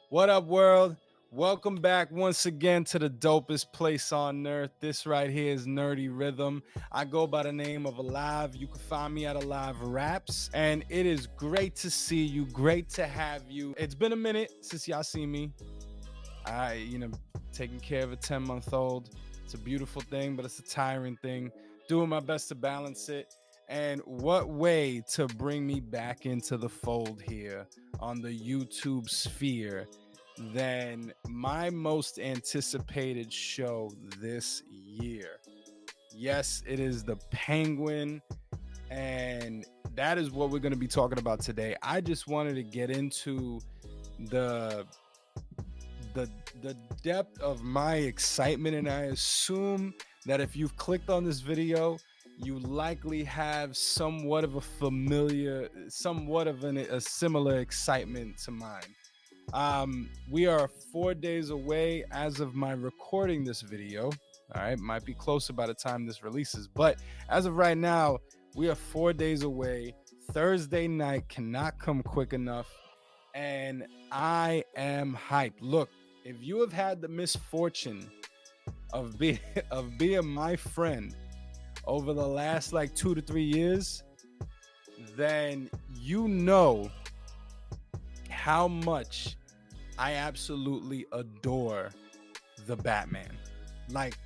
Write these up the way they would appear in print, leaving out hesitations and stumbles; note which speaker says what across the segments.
Speaker 1: What up, world? Welcome back once again to the dopest place on earth. This right here is Nerdy Rhythm. I go by the name of Alive. You can find me at Alive Raps, and it is great to see you. Great to have you. It's been a minute since y'all see me. I taking care of a 10-month-old. It's a beautiful thing, but it's a tiring thing. Doing my best to balance it. And what way to bring me back into the fold here on the YouTube sphere than my most anticipated show this year? Yes, it is the Penguin, and that is what we're going to be talking about today. I just wanted to get into the the the depth of my excitement, and I assume that if you've clicked on this video, you likely have somewhat of a similar excitement to mine. We are 4 days away as of my recording this video. All right, might be closer by the time this releases, but as of right now, we are 4 days away. Thursday night cannot come quick enough, and I am hyped. Look, if you have had the misfortune of being of being my friend over the last like 2 to 3 years, then you know how much I absolutely adore the Batman. Like,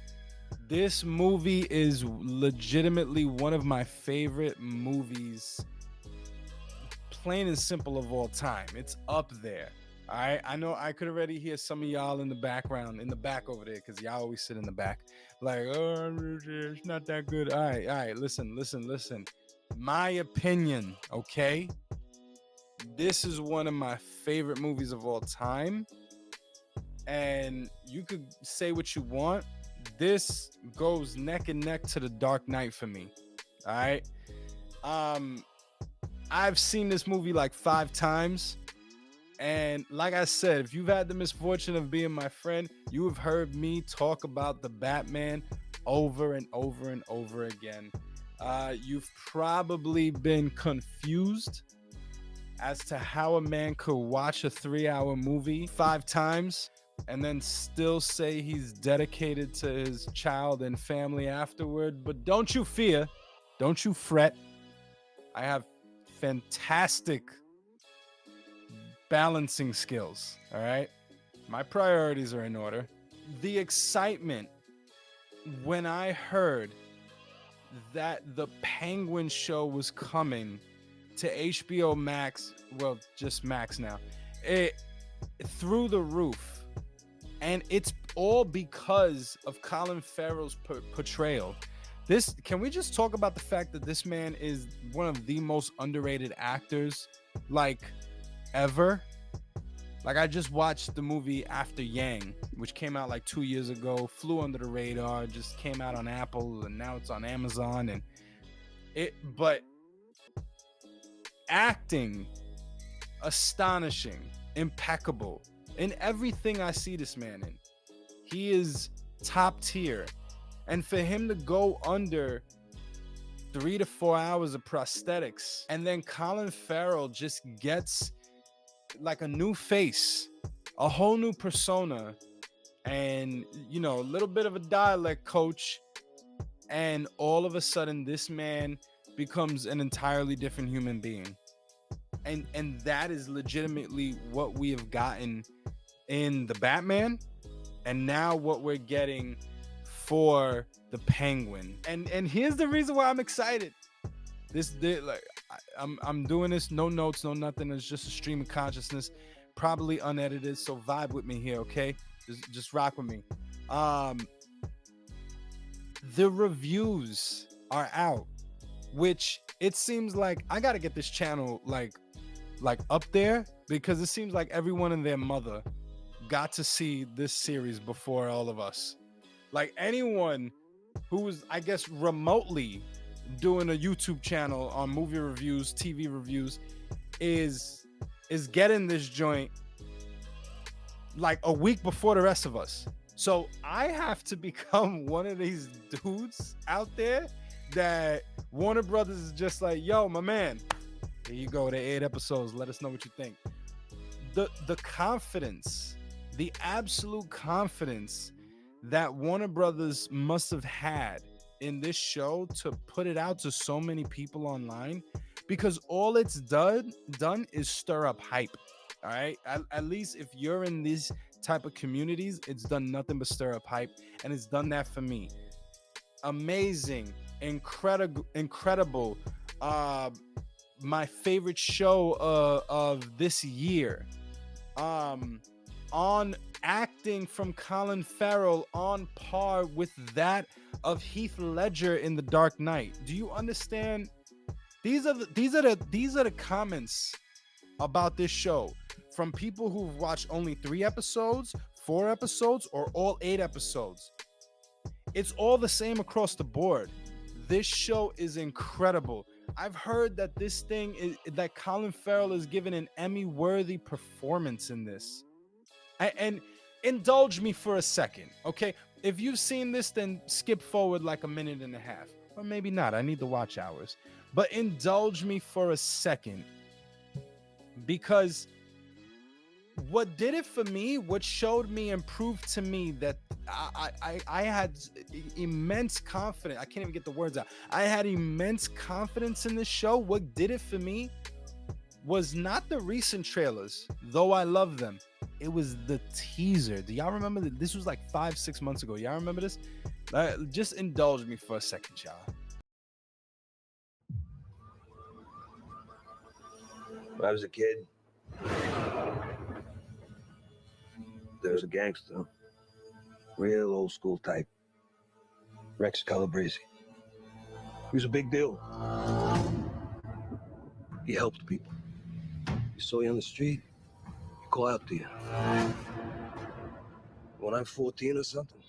Speaker 1: this movie is legitimately one of my favorite movies, plain and simple, of all time. It's up there. All right. I know I could already hear some of y'all in the background, in the back over there, because y'all always sit in the back. Like, oh, it's not that good. All right. All right. Listen. My opinion, okay? This is one of my favorite movies of all time. And you could say what you want. This goes neck and neck to The Dark Knight for me. All right. Um, I've seen this movie like 5 times. And like I said, if you've had the misfortune of being my friend, you have heard me talk about the Batman over and over and over again. You've probably been confused as to how a man could watch a 3-hour movie 5 times and then still say he's dedicated to his child and family afterward. But don't you fear, don't you fret. I have fantastic balancing skills. All right. My priorities are in order. The excitement when I heard that the Penguin show was coming to HBO Max, well, just Max now, it through the roof. And it's all because of Colin Farrell's portrayal. This, can we just talk about the fact that this man is one of the most underrated actors, like, ever? Like, I just watched the movie After Yang, which came out like 2 years ago, flew under the radar, just came out on Apple, and now it's on Amazon. And but acting, astonishing, impeccable in everything I see this man in. He is top tier. And for him to go under 3 to 4 hours of prosthetics, and then Colin Farrell just gets like a new face, a whole new persona, and a little bit of a dialect coach, and all of a sudden this man becomes an entirely different human being. And that is legitimately what we have gotten in the Batman, and now what we're getting for the Penguin. And here's the reason why I'm excited. I'm doing this, no notes, no nothing. It's just a stream of consciousness, probably unedited. So vibe with me here, okay? Just rock with me. The reviews are out, which it seems like I gotta get this channel like up there, because it seems like everyone and their mother got to see this series before all of us. Like, anyone who was, I guess, remotely doing a YouTube channel on movie reviews, TV reviews, is getting this joint like a week before the rest of us. So I have to become one of these dudes out there that Warner Brothers is just like, yo, my man, here you go, the 8 episodes. Let us know what you think. the confidence, the absolute confidence that Warner Brothers must have had in this show to put it out to so many people online, because all it's done is stir up hype. All right, at least if you're in these type of communities, it's done nothing but stir up hype, and it's done that for me. Amazing, incredible. uh my favorite show of this year. um on acting from Colin Farrell on par with that of Heath Ledger in The Dark Knight. Do you understand? These are the comments about this show from people who've watched only 3 episodes, 4 episodes, or all 8 episodes. It's all the same across the board. This show is incredible. I've heard that this thing is that Colin Farrell is given an Emmy-worthy performance in this. And indulge me for a second, okay? If you've seen this, then skip forward like a minute and a half, or maybe not. I need the watch hours, but indulge me for a second, because what did it for me, what showed me and proved to me that I had immense confidence. I can't even get the words out. I had immense confidence in this show. What did it for me was not the recent trailers, though I love them. It was the teaser. Do y'all remember that? This was like 5-6 months ago. Y'all remember this? Just indulge me for a second, y'all.
Speaker 2: When I was a kid, there was a gangster, real old school type, Rex Calabrese. He was a big deal. He helped people. You saw you on the street, he call out to you. When I'm 14 or something,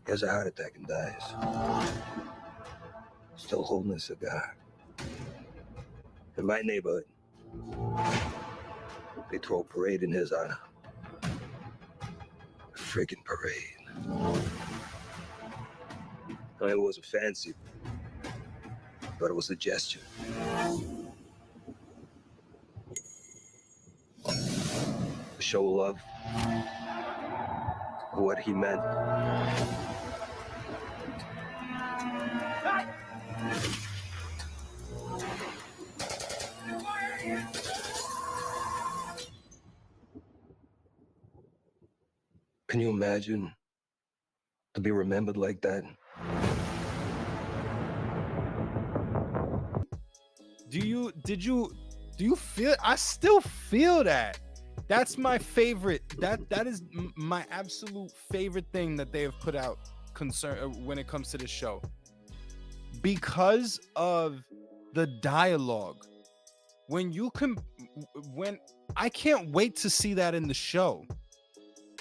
Speaker 2: he has a heart attack and dies. Still holding a cigar. In my neighborhood, they throw a parade in his honor. A freaking parade. I mean, it wasn't fancy, but it was a gesture. A show of love. What he meant. Can you imagine to be remembered like that?
Speaker 1: Do you feel? I still feel that. That's my favorite. That is my absolute favorite thing that they have put out when it comes to the show, because of the dialogue. When I can't wait to see that in the show.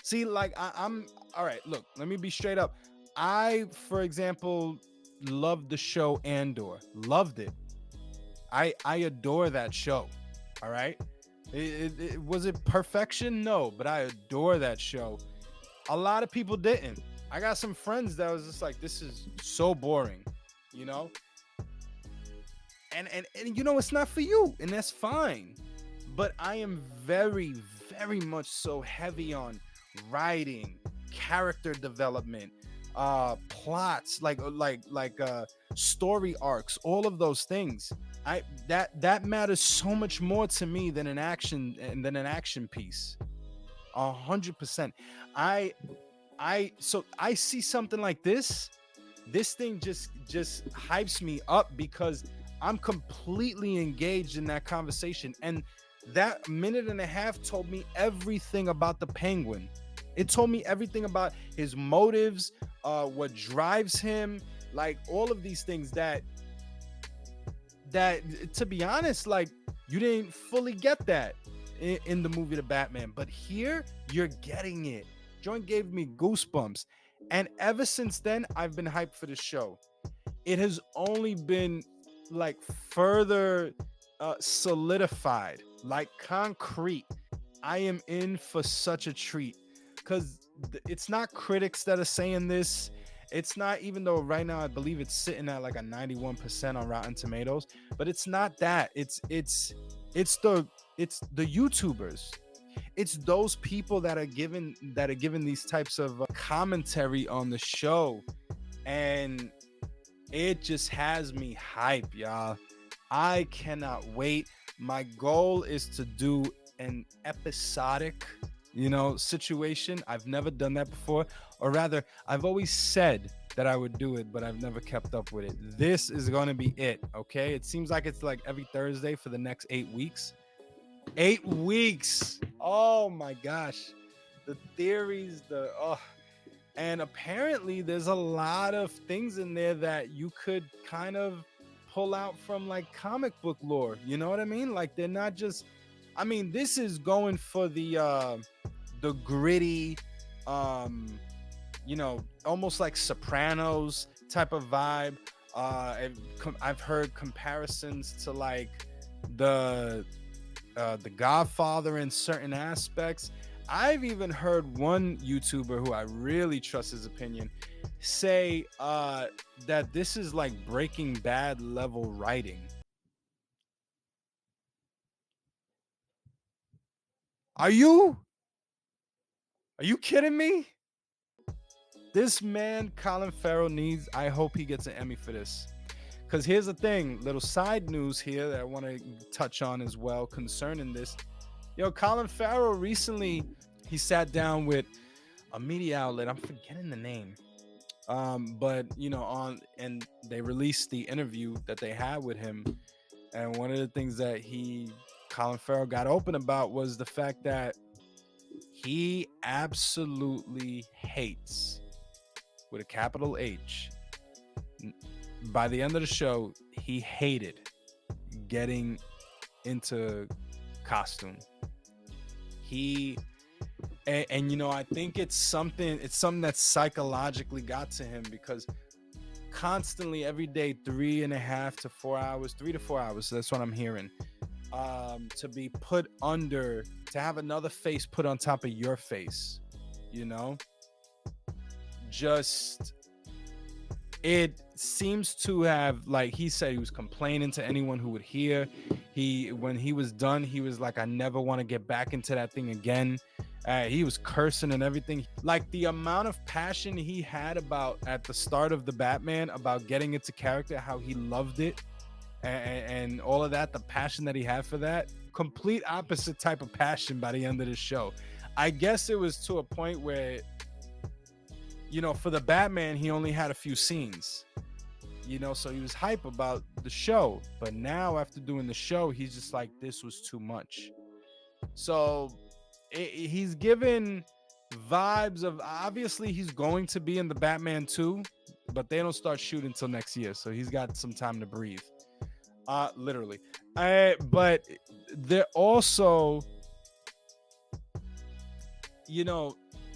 Speaker 1: See, like I'm all right. Look, let me be straight up. I, for example, loved the show Andor. Loved it. I adore that show. All right. Was it perfection? No, but I adore that show. A lot of people didn't. I got some friends that was just like, this is so boring, you know? And you know, it's not for you, and that's fine. But I am very, very much so heavy on writing, character development, plots, like story arcs, all of those things. That matters so much more to me than an action piece. 100%. So I see something like this thing just hypes me up, because I'm completely engaged in that conversation. And that minute and a half told me everything about the Penguin. It told me everything about his motives, what drives him, like all of these things that to be honest, like, you didn't fully get that in the movie The Batman, but here you're getting it. Joint gave me goosebumps, and ever since then I've been hyped for the show. It has only been like further solidified, like concrete. I am in for such a treat, because it's not critics that are saying this. It's not, even though right now I believe it's sitting at like a 91% on Rotten Tomatoes, but it's not that. It's the It's the YouTubers. It's those people that are given these types of commentary on the show, and it just has me hype, y'all. I cannot wait. My goal is to do an episodic, situation. I've never done that before, or rather, I've always said that I would do it, but I've never kept up with it. This is going to be it, okay? It seems like it's like every Thursday for the next 8 weeks. 8 weeks. Oh my gosh. The theories, and apparently there's a lot of things in there that you could kind of pull out from like comic book lore. You know what I mean? Like they're not just, I mean, this is going for the gritty, um, almost like Sopranos type of vibe. I've heard comparisons to like the the Godfather in certain aspects. I've even heard one YouTuber who I really trust his opinion say that this is like Breaking Bad level writing. Are you? Are you kidding me? This man, Colin Farrell, needs. I hope he gets an Emmy for this. Because here's the thing, little side news here that I want to touch on as well concerning this. Yo, Colin Farrell recently he sat down with a media outlet. I'm forgetting the name. But on and they released the interview that they had with him. And one of the things that Colin Farrell got open about was the fact that he absolutely hates, with a capital H. By the end of the show, he hated getting into costume. I think it's something that psychologically got to him, because constantly every day 3.5 to 4 hours, 3 to 4 hours, that's what I'm hearing, to be put under, to have another face put on top of your face, just, it seems to have, like he said, he was complaining to anyone who would hear. When he was done, he was like, I never want to get back into that thing again. He was cursing and everything. Like the amount of passion he had at the start of the Batman about getting into character, how he loved it, and all of that, the passion that he had for that, complete opposite type of passion by the end of the show. I guess it was to a point where, for the Batman, he only had a few scenes, so he was hype about the show. But now after doing the show, he's just like, this was too much. So he's given vibes of, obviously he's going to be in the Batman 2, but they don't start shooting until next year. So he's got some time to breathe, literally. But they're also,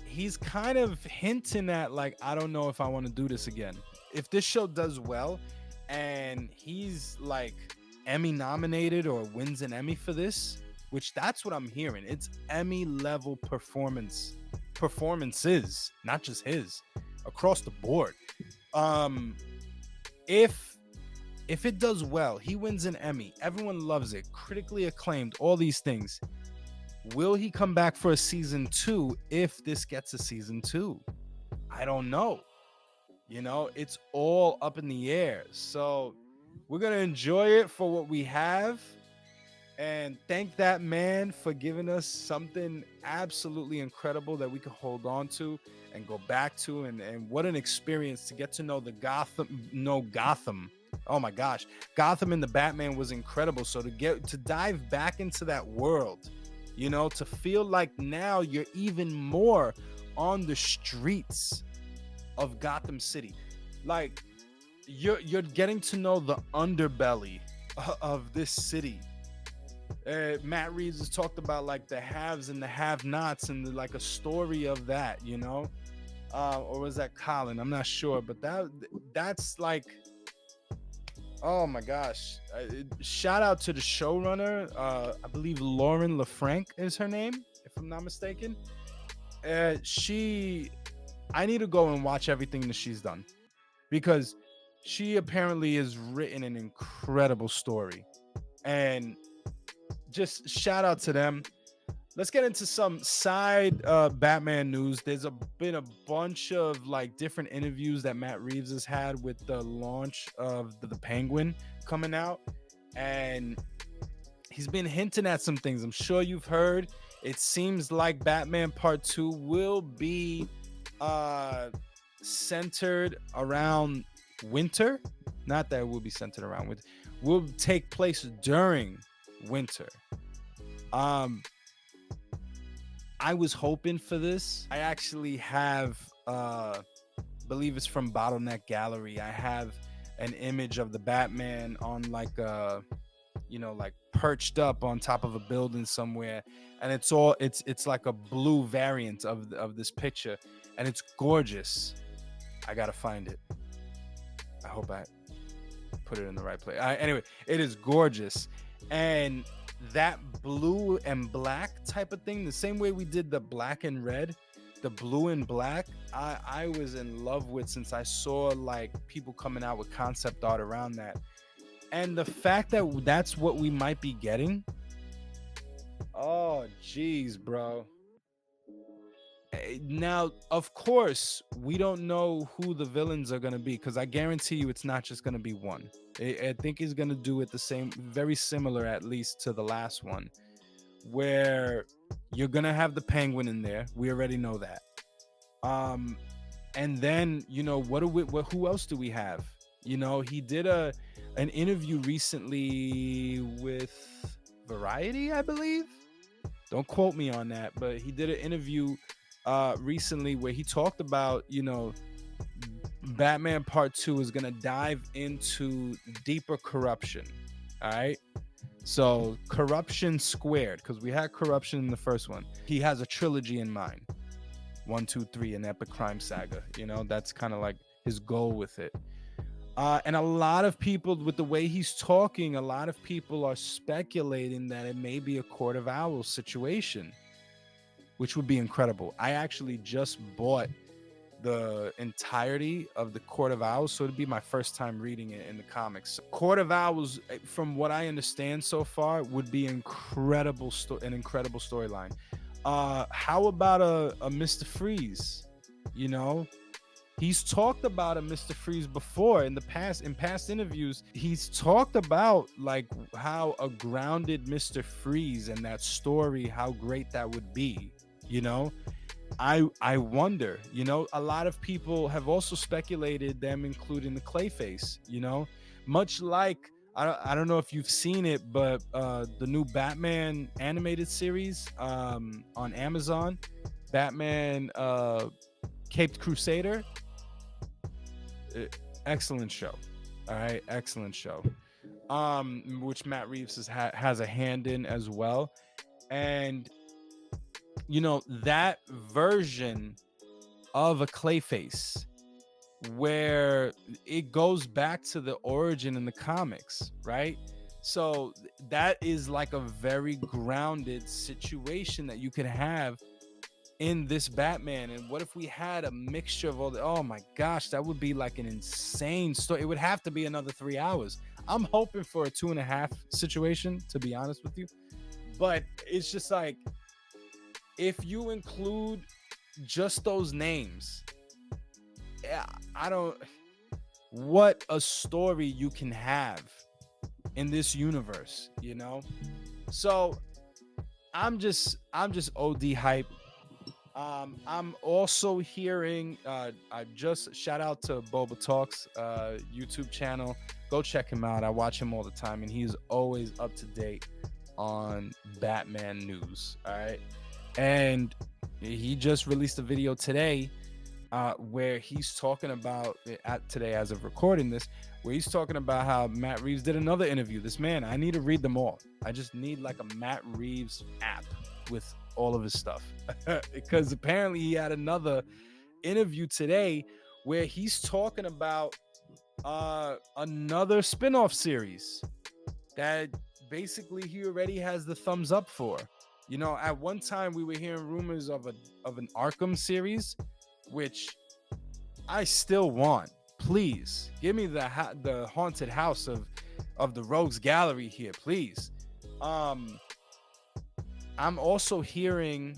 Speaker 1: he's kind of hinting at like, I don't know if I want to do this again. If this show does well and he's like Emmy nominated or wins an Emmy for this, which that's what I'm hearing. It's Emmy level performances, not just his, across the board. If it does well, he wins an Emmy, everyone loves it, critically acclaimed, all these things. Will he come back for a season 2 if this gets a season 2? I don't know. It's all up in the air. So we're going to enjoy it for what we have. And thank that man for giving us something absolutely incredible that we can hold on to and go back to. And what an experience to get to know Gotham. Oh my gosh. Gotham and the Batman was incredible. So to dive back into that world, to feel like now you're even more on the streets of Gotham City. Like you're getting to know the underbelly of this city. Matt Reeves has talked about like the haves and the have-nots and like a story of that, or was that Colin? I'm not sure, but that's like, oh my gosh. Shout out to the showrunner. I believe Lauren LaFranc is her name, if I'm not mistaken. I need to go and watch everything that she's done, because she apparently has written an incredible story. And just shout out to them. Let's get into some side Batman news. Been a bunch of like different interviews that Matt Reeves has had with the launch of the Penguin coming out, and he's been hinting at some things. I'm sure you've heard. It seems like Batman Part 2 will be centered around winter. Not that it will be centered around winter. Will take place during winter. I was hoping for this. I actually have believe it's from Bottleneck Gallery. I have an image of the Batman on like like perched up on top of a building somewhere, and it's like a blue variant of this picture, and it's gorgeous. I gotta find it. I hope I put it in the right place. Anyway, it is gorgeous, and that blue and black type of thing, the same way we did the black and red, the blue and black, I was in love with since I saw like people coming out with concept art around that. And the fact that that's what we might be getting, oh geez, bro. Now, of course, we don't know who the villains are going to be, because I guarantee you it's not just going to be one. I think he's going to do it the same, very similar at least to the last one, where you're going to have the Penguin in there. We already know that. And then, who else do we have? He did an interview recently with Variety, I believe. Don't quote me on that, but he did an interview recently where he talked about, Batman Part 2 is gonna dive into deeper corruption. All right, so corruption squared, because we had corruption in the first one. He has a trilogy in mind: 1, 2, 3, an epic crime saga. That's kind of like his goal with it. And a lot of people, with the way he's talking, a lot of people are speculating that it may be a Court of Owls situation, which would be incredible. I actually just bought the entirety of the Court of Owls, so it'd be my first time reading it in the comics. Court of Owls, from what I understand so far, would be an incredible storyline. How about a Mr. Freeze? He's talked about a Mr. Freeze before in past interviews. He's talked about like how a grounded Mr. Freeze and that story, how great that would be. I wonder, a lot of people have also speculated them including the Clayface, much like, I don't know if you've seen it, but the new Batman animated series on Amazon, Batman Caped Crusader, excellent show. All right, excellent show, which Matt Reeves has a hand in as well. And that version of a Clayface, where it goes back to the origin in the comics, right? So that is like a very grounded situation that you could have in this Batman. And what if we had a mixture of all the, oh my gosh, that would be like an insane story. It would have to be another 3 hours. I'm hoping for a 2.5 situation, to be honest with you. But it's just like, if you include just those names, what a story you can have in this universe, So I'm just OD hype. I'm also hearing, I just shout out to Boba Talks YouTube channel. Go check him out. I watch him all the time, and he's always up to date on Batman news. All right. And he just released a video today where he's talking about, today as of recording this, where he's talking about how Matt Reeves did another interview. This man, I need to read them all. I just need like a Matt Reeves app with all of his stuff. Because apparently he had another interview today where he's talking about another spin-off series that basically he already has the thumbs up for. At one time we were hearing rumors of an Arkham series, which I still want. Please give me the haunted house of the Rogues Gallery here, please. I'm also hearing.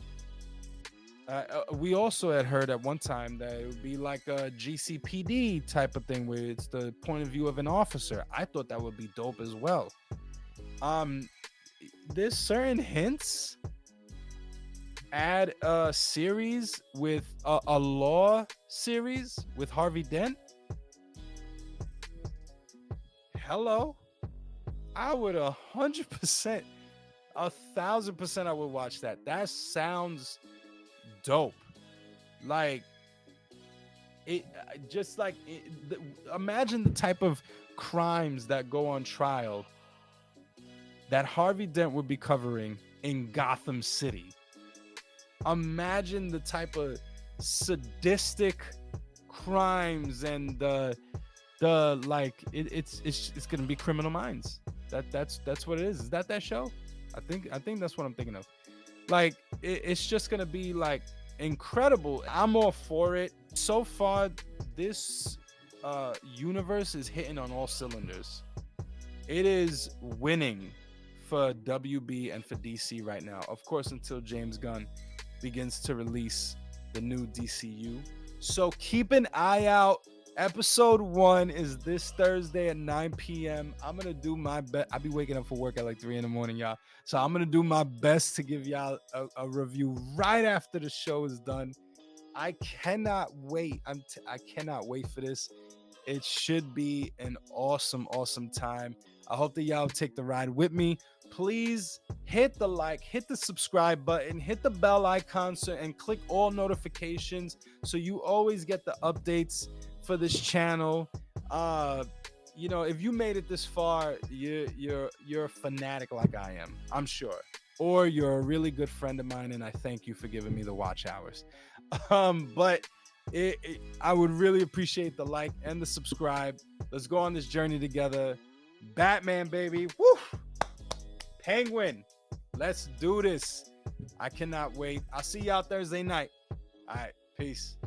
Speaker 1: We also had heard at one time that it would be like a GCPD type of thing, where it's the point of view of an officer. I thought that would be dope as well. Um, there's certain hints. Add a series with a law series with Harvey Dent. Hello, I would 100%, 1,000%, I would watch that. That sounds dope. Like it, just like imagine the type of crimes that go on trial that Harvey Dent would be covering in Gotham City. Imagine the type of sadistic crimes and the like it's gonna be Criminal Minds. That's what it is. Is that show? I think that's what I'm thinking of. Like it's just gonna be like incredible. I'm all for it. So far, this universe is hitting on all cylinders. It is winning for WB and for DC right now. Of course, until James Gunn begins to release the new DCU. So keep an eye out. Episode 1 is this Thursday at 9 p.m. I'm gonna do my best. I'll be waking up for work at like 3 in the morning, y'all. So I'm gonna do my best to give y'all a review right after the show is done. I cannot wait. I cannot wait for this. It should be an awesome time. I hope that y'all take the ride with me. Please hit the like, hit the subscribe button, hit the bell icon, and click all notifications so you always get the updates for this channel. You know, if you made it this far, you're a fanatic like I am, I'm sure, or you're a really good friend of mine, and I thank you for giving me the watch hours. But I would really appreciate the like and the subscribe. Let's go on this journey together. Batman, baby. Woo! Penguin. Let's do this. I cannot wait. I'll see y'all Thursday night. All right. Peace.